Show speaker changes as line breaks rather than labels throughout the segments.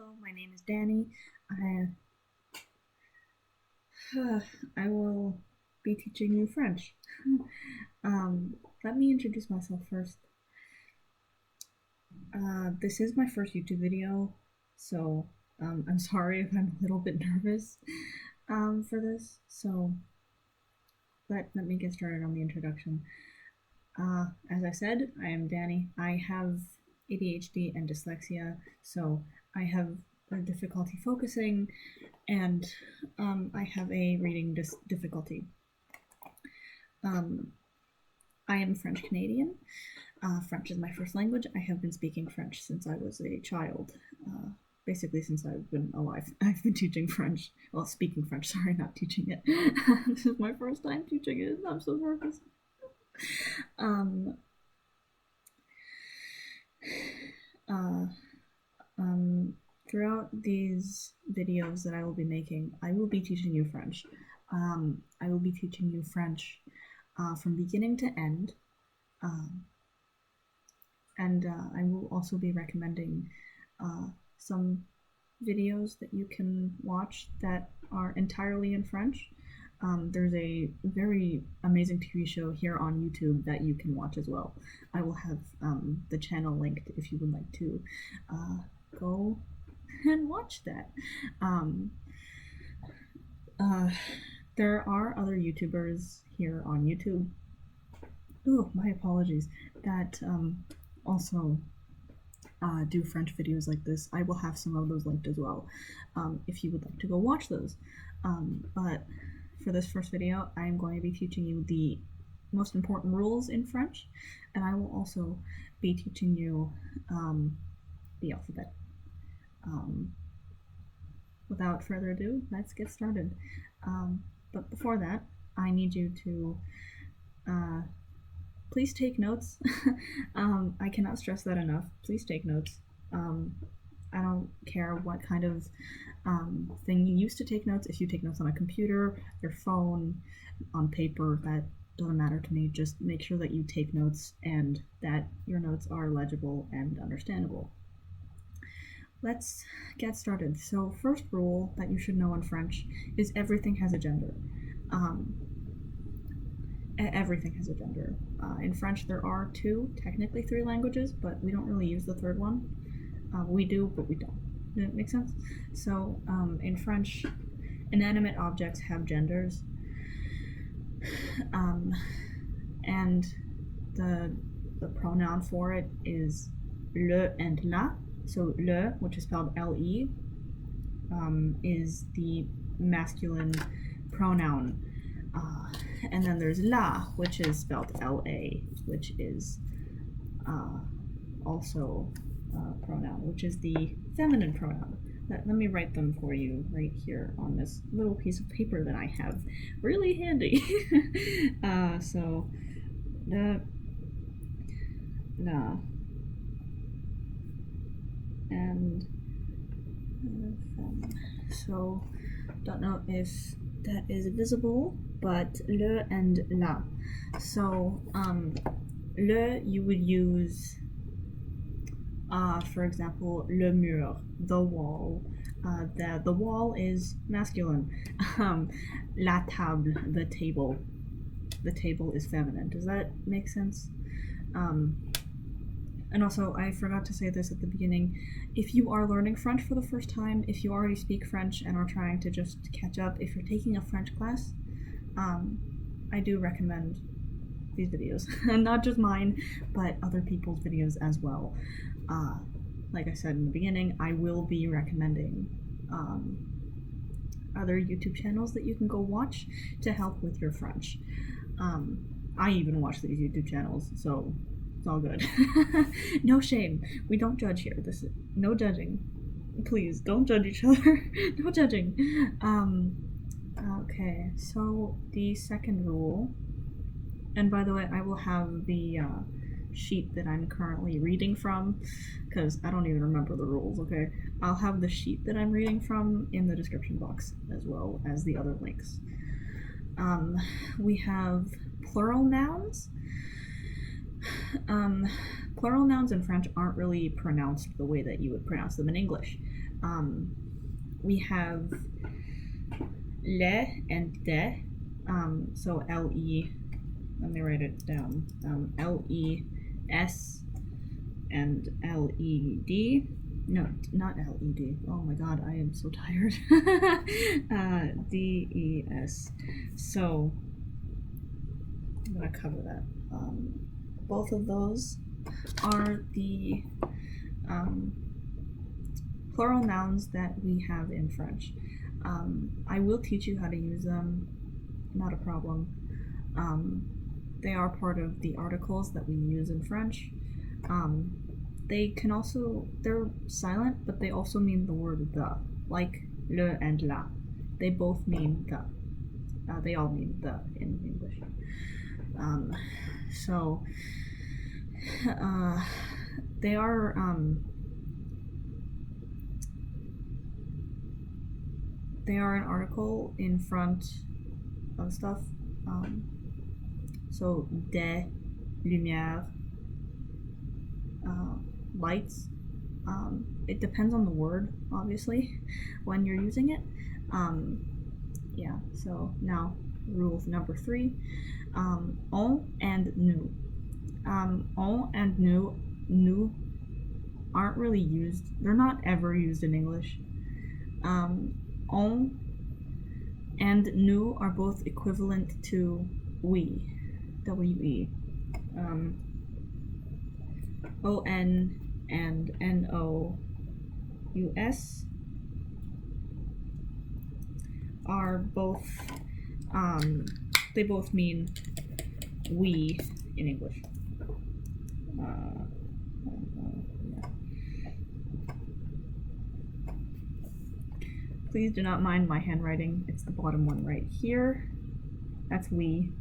Hello, my name is Danny. I will be teaching you French. Let me introduce myself first. This is my first YouTube video, so I'm sorry if I'm a little bit nervous for this. So let me get started on the introduction. As I said, I am Danny. I have ADHD and dyslexia, so I have a difficulty focusing, and I have a reading difficulty. I am French Canadian. French is my first language. I have been speaking French since I was a child. Basically since I've been alive. I've been teaching French. Well, speaking French, sorry, not teaching it. This is my first time teaching it. I'm so nervous. Throughout these videos that I will be making, I will be teaching you French. I will be teaching you French from beginning to end. And I will also be recommending some videos that you can watch that are entirely in French. There's a very amazing TV show here on YouTube that you can watch as well. I will have the channel linked if you would like to go and watch that. There are other YouTubers here on YouTube. Oh, my apologies. That also do French videos like this. I will have some of those linked as well if you would like to go watch those. But for this first video, I'm going to be teaching you the most important rules in French, and I will also be teaching you the alphabet. Without further ado, let's get started. But before that, I need you to please take notes. I cannot stress that enough. Please take notes. I don't care what kind of thing you use to take notes. If you take notes on a computer, your phone, on paper, that doesn't matter to me. Just make sure that you take notes and that your notes are legible and understandable. Let's get started. So first rule that you should know in French is everything has a gender. Everything has a gender. In French there are technically three languages, but we don't really use the third one. We do, but we don't. Does that make sense? So in French, inanimate objects have genders. And the pronoun for it is le and la. So le, which is spelled L-E, is the masculine pronoun. And then there's la, which is spelled L-A, which is also a pronoun, which is the feminine pronoun. Let me write them for you right here on this little piece of paper that I have really handy. So the la and so don't know if that is visible, but le and la. So le you would use for example, le mur, the wall. The wall is masculine. La table, the table. The table is feminine. Does that make sense? And also, I forgot to say this at the beginning, if you are learning French for the first time, if you already speak French and are trying to just catch up, if you're taking a French class, I do recommend these videos. And not just mine, but other people's videos as well. Like I said in the beginning, I will be recommending other YouTube channels that you can go watch to help with your French. I even watch these YouTube channels, so it's all good. No shame. We don't judge here. This is no judging. Please don't judge each other. No judging. Okay, so the second rule, and by the way, I will have the sheet that I'm currently reading from, because I don't even remember the rules, okay? I'll have the sheet that I'm reading from in the description box, as well as the other links. We have plural nouns. plural nouns in French aren't really pronounced the way that you would pronounce them in English. We have le and de, so L-E, let me write it down, L-E-S and L-E-D. No, not L-E-D. Oh my god, I am so tired. D-E-S. So, I'm going to cover that. Both of those are the plural nouns that we have in French. I will teach you how to use them, not a problem. They are part of the articles that we use in French. They can also, they're silent, but they also mean the word the, like le and la. They both mean the. They all mean the in English. So, they are, they are an article in front of stuff. So, des, lumière, lights. It depends on the word, obviously, when you're using it. Yeah, so now rule number 3. On and nous. On and nous aren't really used. They're not ever used in English. On and nous are both equivalent to we, W-E. O-N and N-O-U-S are both, they both mean we in English. Yeah. Please do not mind my handwriting. It's the bottom one right here. That's we.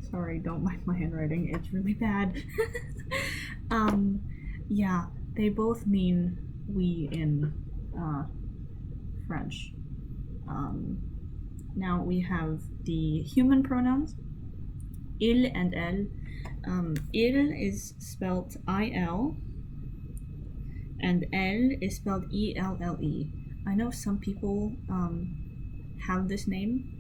Sorry, don't mind my handwriting. It's really bad. Yeah, they both mean we in French. Now we have the human pronouns, il and elle. Il is spelled I-L, and elle is spelled E-L-L-E. I know some people have this name.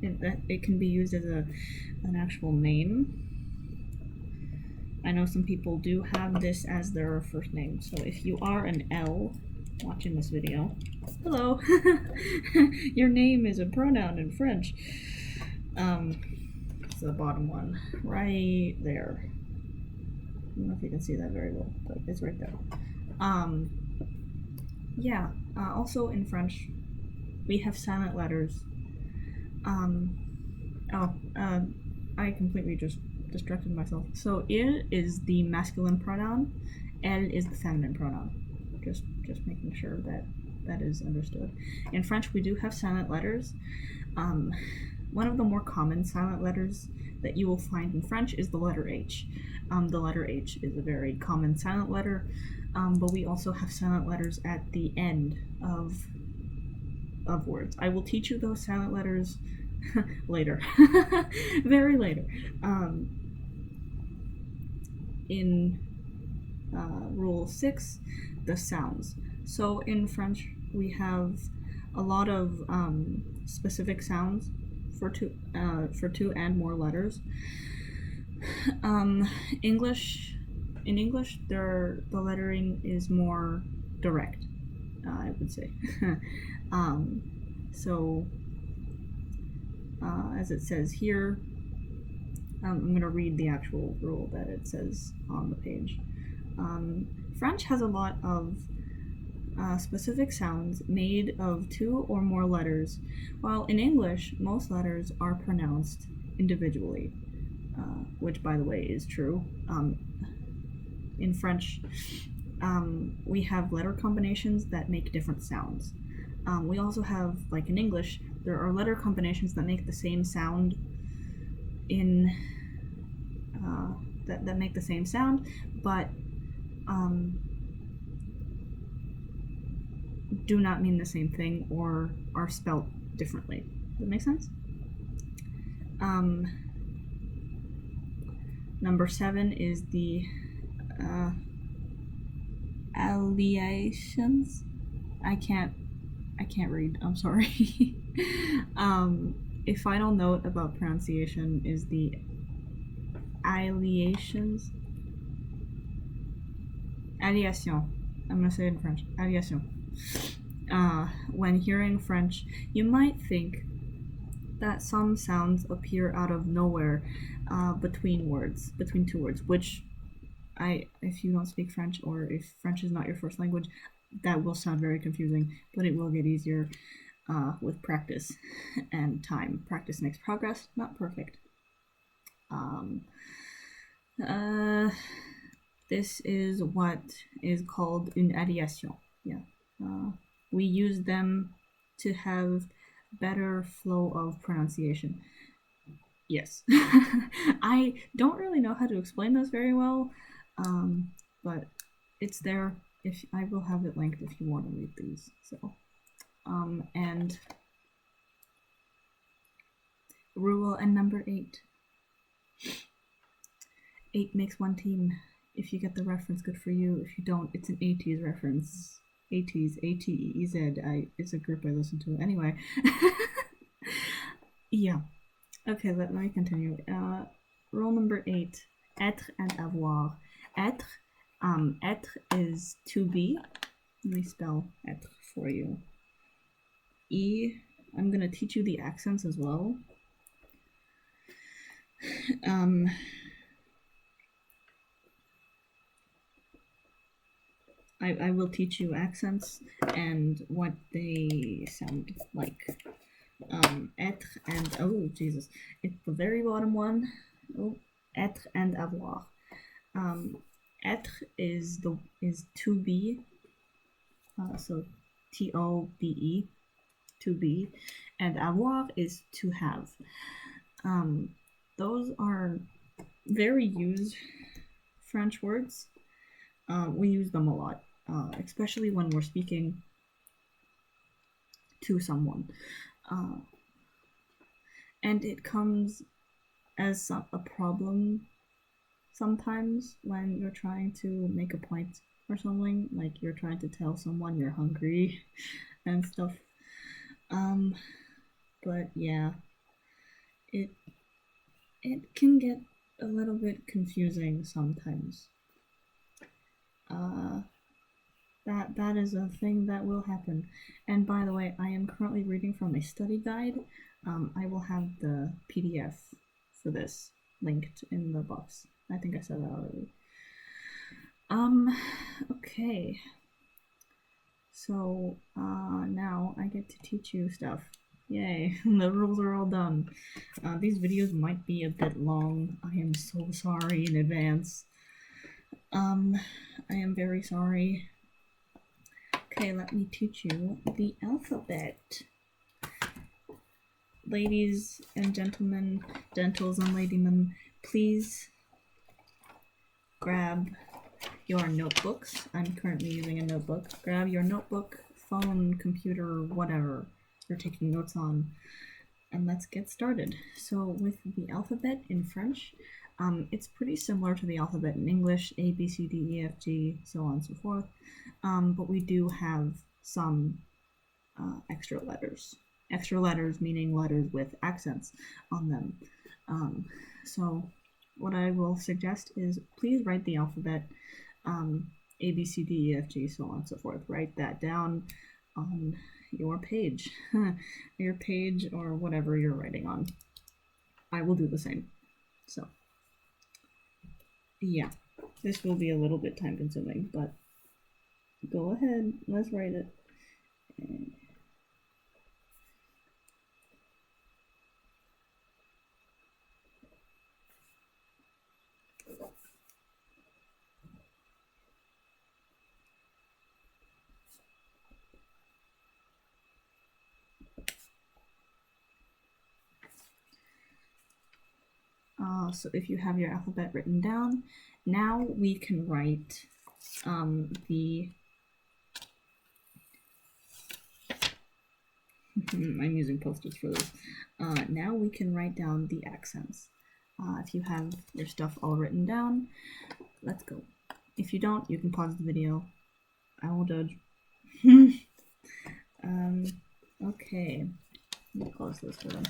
It can be used as an actual name. I know some people do have this as their first name. So if you are an L watching this video, hello, your name is a pronoun in French. It's the bottom one, right there. I don't know if you can see that very well, but it's right there. Yeah, also in French, we have silent letters. I completely just distracted myself. So il is the masculine pronoun, elle is the feminine pronoun. Just making sure that that is understood. In French, we do have silent letters. One of the more common silent letters that you will find in French is the letter H. The letter H is a very common silent letter, but we also have silent letters at the end of words. I will teach you those silent letters later, very later. In rule 6, the sounds. So in French, we have a lot of specific sounds for two and more letters. In English, the lettering is more direct, I would say. So, as it says here, I'm going to read the actual rule that it says on the page. French has a lot of specific sounds made of 2 or more letters, while in English, most letters are pronounced individually, which, by the way, is true. In French, we have letter combinations that make different sounds. We also have, like in English, there are letter combinations that make the same sound in that make the same sound, but do not mean the same thing or are spelled differently. Does that make sense? Number 7 is the Alleations. I can't read. I'm sorry. A final note about pronunciation is the alliations. Alliation. I'm gonna say it in French. Alliation. When hearing French, you might think that some sounds appear out of nowhere between two words, which if you don't speak French or if French is not your first language, that will sound very confusing, but it will get easier with practice and time. Practice makes progress, not perfect. This is what is called une alliation. Yeah. We use them to have better flow of pronunciation. Yes. I don't really know how to explain this very well, but it's there. If I will have it linked if you want to read these. So, and rule and number 8. 8 makes one team. If you get the reference, good for you. If you don't, it's an ATEEZ reference. ATEEZ, ATEEZ. It's a group I listen to. Anyway. Yeah. Okay, let me continue. Rule number 8. Être and avoir. Être. Être is to be. Let me spell être for you. I'm going to teach you the accents as well. I will teach you accents and what they sound like. Être and, oh Jesus, it's the very bottom one. Oh, être and avoir. Être is to be, so TOBE, to be, and avoir is to have. Those are very used French words. We use them a lot, especially when we're speaking to someone. And it comes as a problem sometimes when you're trying to make a point or something, like you're trying to tell someone you're hungry and stuff. But yeah, it can get a little bit confusing sometimes. That is a thing that will happen. And by the way, I am currently reading from a study guide. I will have the PDF for this linked in the box. I think I said that already. Okay. So now I get to teach you stuff. Yay, the rules are all done. These videos might be a bit long. I am so sorry in advance. I am very sorry. Okay, let me teach you the alphabet. Ladies and gentlemen, gentles and ladymen, please grab your notebooks. I'm currently using a notebook. Grab your notebook, phone, computer, whatever you're taking notes on, and let's get started. So with the alphabet in French, it's pretty similar to the alphabet in English, A, B, C, D, E, F, G, so on and so forth, but we do have some extra letters. Extra letters meaning letters with accents on them. So what I will suggest is please write the alphabet, A, B, C, D, E, F, G, so on and so forth. Write that down on your page, your page or whatever you're writing on. I will do the same. So yeah, this will be a little bit time consuming, but go ahead, let's write it. So if you have your alphabet written down, now we can write I'm using Post-its for this. Now we can write down the accents. If you have your stuff all written down, let's go. If you don't, you can pause the video. I will judge. Okay. Let me close this one.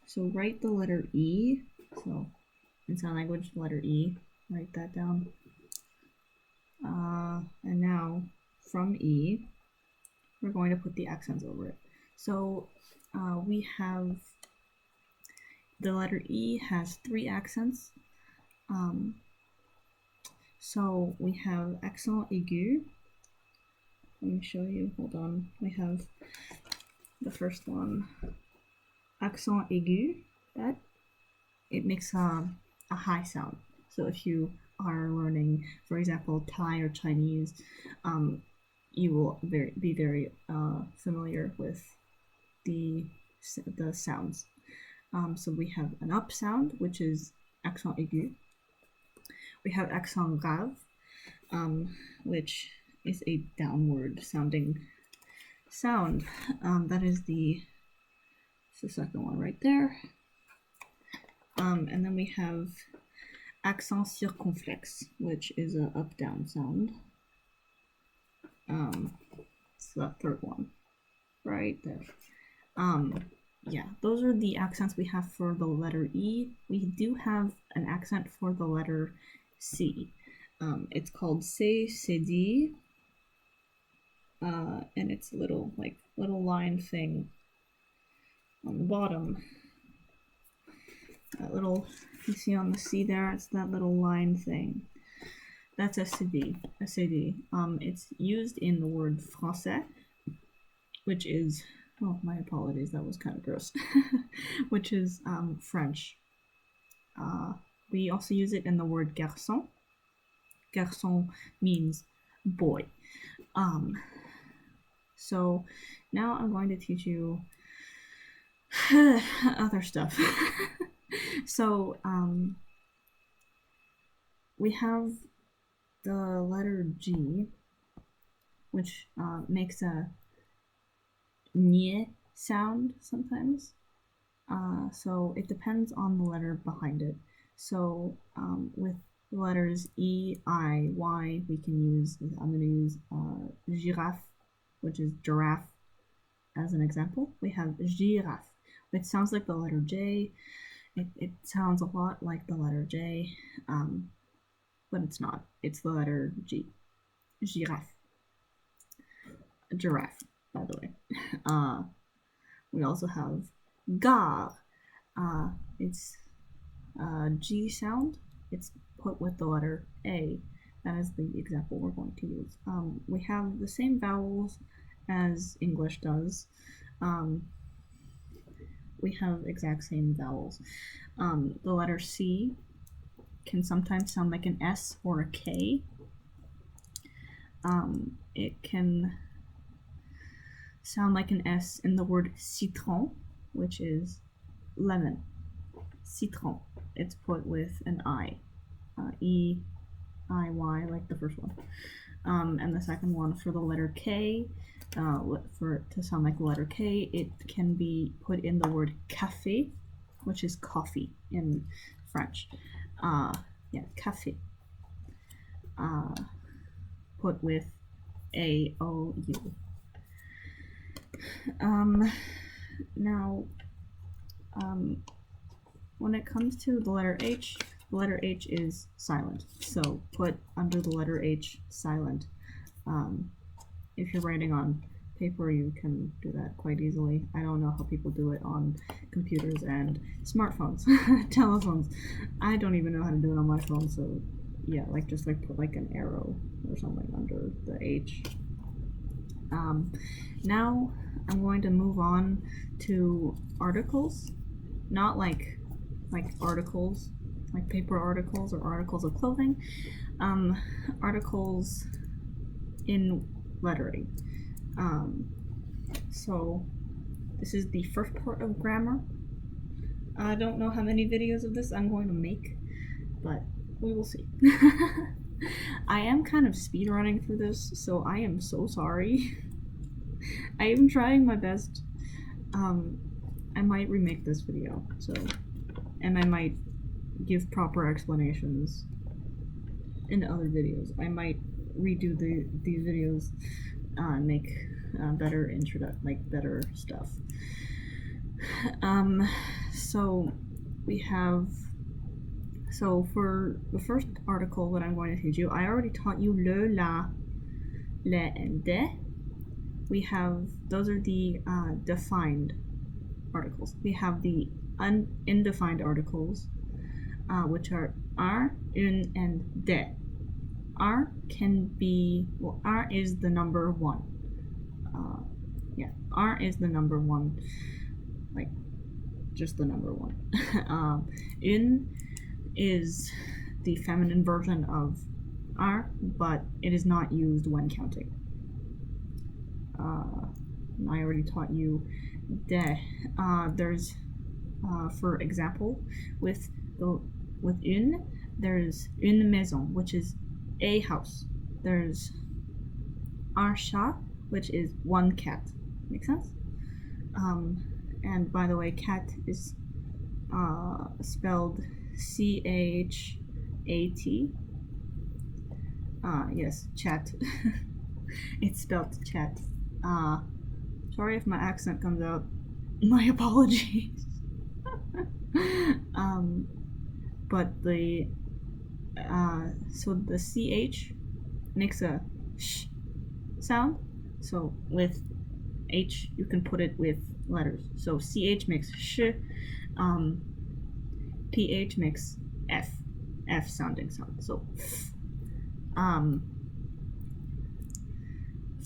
So write the letter E. So in sign language, letter E. Write that down. And now from E, we're going to put the accents over it. So we have the letter E has 3 accents. So we have accent aigu. Let me show you. Hold on. We have the first one, accent aigu. That it makes a high sound. So if you are learning, for example, Thai or Chinese, you will be very familiar with the sounds. So we have an up sound, which is accent aigu. We have accent grave, which is a downward sounding sound. That is the second one right there. And then we have accent circonflexe, which is an up-down sound. So that third one right there. Yeah, those are the accents we have for the letter E. We do have an accent for the letter C. It's called C, D, and it's a little line thing on the bottom. That little, you see on the C there, it's that little line thing. That's a CD. It's used in the word français, which is, oh, my apologies, that was kind of gross, which is French. We also use it in the word garçon. Garçon means boy. So now I'm going to teach you other stuff. So we have the letter G, which makes a nye sound sometimes. So it depends on the letter behind it. So with the letters E, I, Y, we can use, I'm going to use giraffe, which is giraffe, as an example. We have giraffe, which sounds like the letter J. It sounds a lot like the letter J, but it's not. It's the letter G. Giraffe. Giraffe, by the way. We also have gare. It's a G sound. It's put with the letter A. That is the example we're going to use. We have the same vowels as English does. We have exact same vowels. The letter C can sometimes sound like an S or a K. It can sound like an S in the word citron, which is lemon. Citron. It's put with an I. E, I, Y, like the first one. And the second one for the letter K, for it to sound like the letter K, it can be put in the word café, which is coffee in French. Yeah, café. Put with A-O-U. Now, when it comes to the letter H is silent. So put under the letter H silent. If you're writing on paper, you can do that quite easily. I don't know how people do it on computers and smartphones, telephones. I don't even know how to do it on my phone, so yeah, just put like an arrow or something under the H. Now I'm going to move on to articles, not like articles, like paper articles or articles of clothing, articles in lettering. So this is the first part of grammar. I don't know how many videos of this I'm going to make, but we will see. I am kind of speed running through this, so I am so sorry. I am trying my best. I might remake this video, and I might give proper explanations in other videos. I might redo these videos, make better better stuff. So we have. So for the first article that I'm going to teach you, I already taught you le, la, le, and de. We have, those are the defined articles. We have the undefined articles, which are un, and de. Can be, well, is the number 1. Yeah, is the number 1, like just the number 1. Un is the feminine version of but it is not used when counting. I already taught you de. There's, for example, with une, there's une maison, which is a house. There's un chat, which is 1 cat. Make sense? And by the way, cat is spelled C-H-A-T. Yes, chat. It's spelled chat. Sorry if my accent comes out. My apologies. But the so the CH makes a sh sound. So with H, you can put it with letters. So CH makes sh. PH makes F sounding sound. So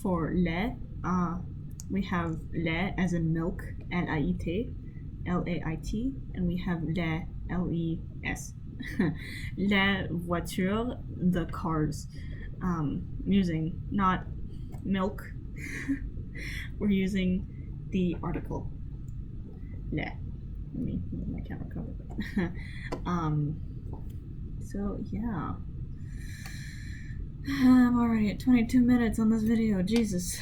for le, we have le as in milk, L-I-E-T, L-A-I-T, and we have les, L-E-S. La voiture, the cars. Using not milk, we're using the article le. Let me move my camera cover. So yeah, I'm already at 22 minutes on this video. Jesus,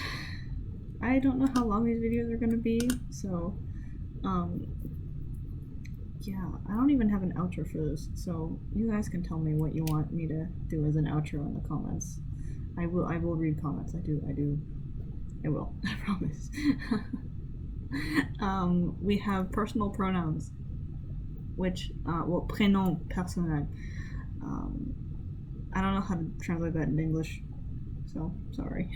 I don't know how long these videos are gonna be, so yeah, I don't even have an outro for this, so you guys can tell me what you want me to do as an outro in the comments. I will read comments. I will. I promise. We have personal pronouns, which well, prénom personnel. I don't know how to translate that in English, so sorry.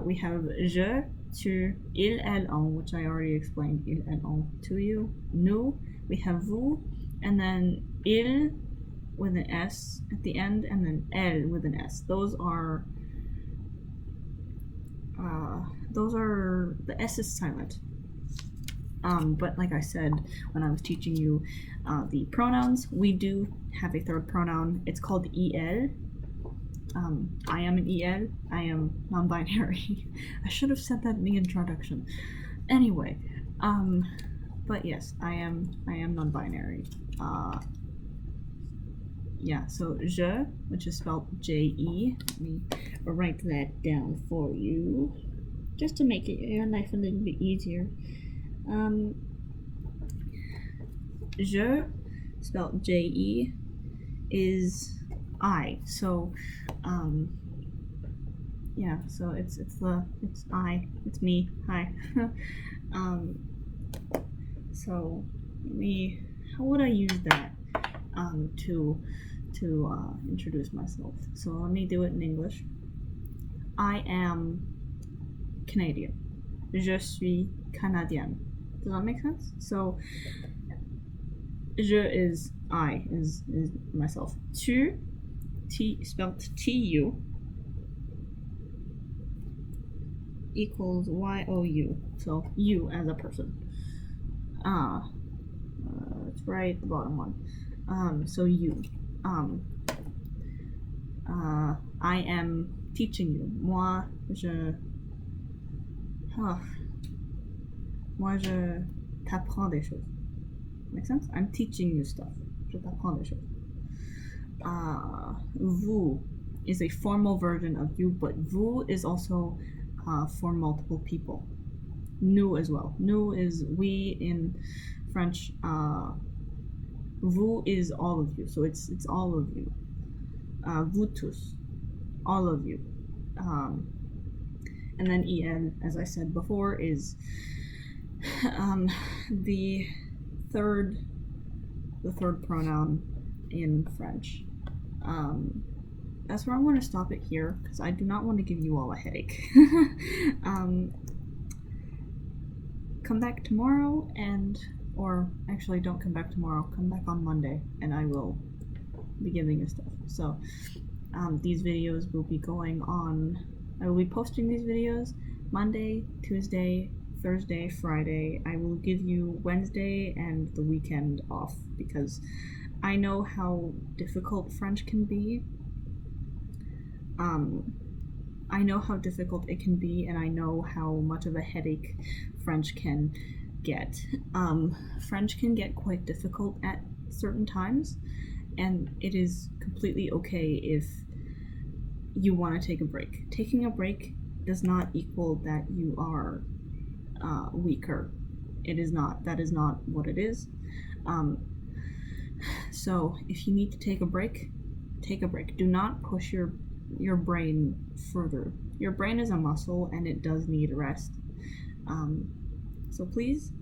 We have je, tu, il, elle, on, which I already explained il, elle, on to you. Nous, we have vous, and then il with an S at the end, and then elle with an S. Those are the S is silent. But like I said when I was teaching you the pronouns, we do have a third pronoun. It's called il. I am an il. I am non-binary. I should have said that in the introduction. Anyway, but yes, I am non-binary. Yeah, so je, which is spelled J-E. Let me write that down for you, just to make your life a little bit easier. Je, spelled J-E, is I. So, yeah. So it's I. It's me. Hi. So how would I use that to introduce myself? So let me do it in English. I am Canadian. Je suis canadienne. Does that make sense? So je is I, is myself. Tu, T, spelled T-U, equals Y-O-U. So you as a person. It's right at the bottom one. So you. I am teaching you. Moi, je t'apprends des choses. Make sense? I'm teaching you stuff. Je t'apprends des choses. Vous is a formal version of you, but vous is also for multiple people. nous as well. Nous is we in French. Vous is all of you, so it's all of you. Vous tous, all of you. And then en, as I said before, is the third pronoun in French. That's where I'm going to stop it here because I do not want to give you all a headache. Come back tomorrow or actually don't come back tomorrow, come back on Monday and I will be giving you stuff. So these videos will be going on, I will be posting these videos Monday, Tuesday, Thursday, Friday. I will give you Wednesday and the weekend off because I know how difficult French can be. I know how difficult it can be, and I know how much of a headache French can get. French can get quite difficult at certain times, and it is completely okay if you want to take a break. Taking a break does not equal that you are weaker. It is not. That is not what it is. So if you need to take a break, take a break. Do not push your brain further. Your brain is a muscle and it does need rest. So please,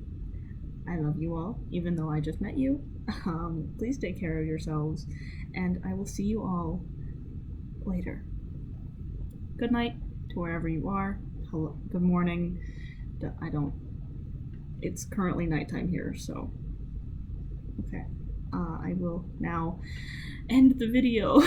I love you all, even though I just met you. Please take care of yourselves, and I will see you all later. Good night to wherever you are. Hello, good morning. It's currently nighttime here, so okay. I will now end the video.